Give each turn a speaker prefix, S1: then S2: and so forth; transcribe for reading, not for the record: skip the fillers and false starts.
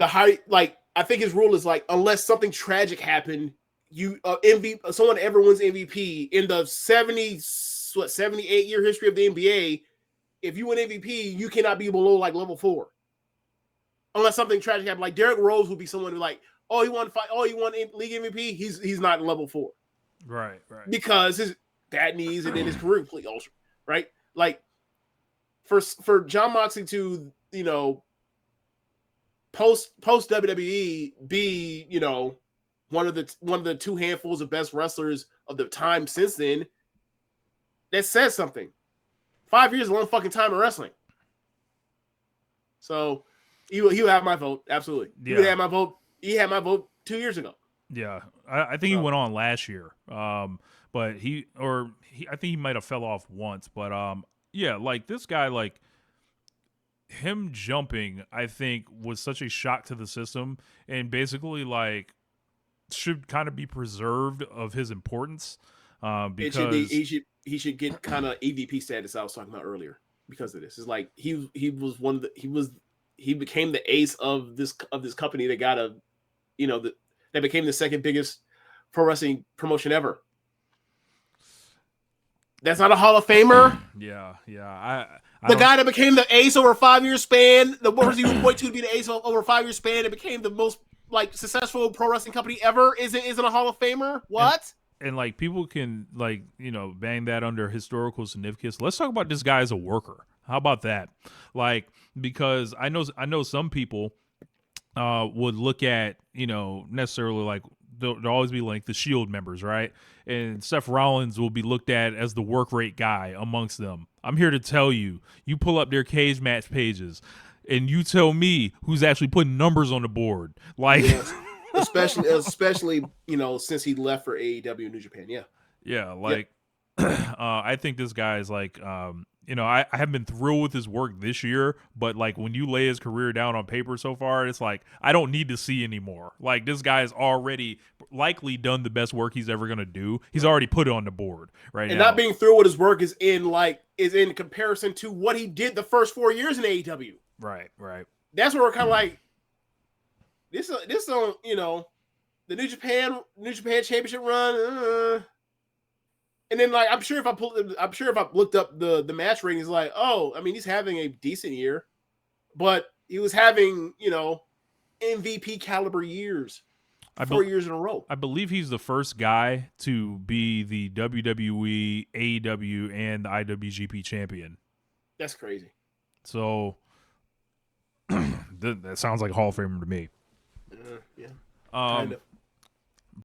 S1: I think his rule is like unless something tragic happened, you someone ever wins MVP in the 78-year history of the NBA. If you win MVP, you cannot be below like level 4, unless something tragic happened. Like Derrick Rose would be someone who like, he won league MVP. He's not in level 4,
S2: right,
S1: because his bad knees and then his career completely altered, right? Like for Jon Moxley to post WWE be one of the two handfuls of best wrestlers of the time since then, that says something. 5 years is a long fucking time in wrestling. So he would have my vote, absolutely. Yeah. He would have my vote. He had my vote 2 years ago.
S2: Yeah, I think he went on last year, but I think he might have fell off once, but yeah, like this guy, like him jumping, I think was such a shock to the system, and basically like should kind of be preserved of his importance, because
S1: he should get kind of EVP status I was talking about earlier because of this. It's like he became the ace of this company that got that became the second biggest pro wrestling promotion ever. That's not a Hall of Famer.
S2: Yeah.
S1: The guy that became the ace over a 5-year span, the person he was going to be the ace over a 5-year span, and became the most like successful pro wrestling company ever, isn't a Hall of Famer. What?
S2: And like people can like bang that under historical significance. Let's talk about this guy as a worker. How about that? Like, because I know some people would look at necessarily like there'll always be like the Shield members, right? And Seth Rollins will be looked at as the work rate guy amongst them. I'm here to tell you, you pull up their cage match pages, and you tell me who's actually putting numbers on the board. Like,
S1: yes. especially since he left for AEW and New Japan.
S2: Yeah. Like, I think this guy is like, I haven't been thrilled with his work this year, but like when you lay his career down on paper so far, it's like I don't need to see anymore. Like this guy has already likely done the best work he's ever gonna do. He's already put it on the board right
S1: and
S2: now.
S1: Not being thrilled with his work is in comparison to what he did the first 4 years in AEW.
S2: Right.
S1: That's where we're kind of like this on the New Japan Championship run. And then, like, I'm sure if I looked up the match ratings, like, he's having a decent year, but he was having, MVP caliber years, 4 years in a row.
S2: I believe he's the first guy to be the WWE, AEW, and the IWGP champion.
S1: That's crazy.
S2: So that sounds like a Hall of Famer to me.
S1: Yeah. Kind of.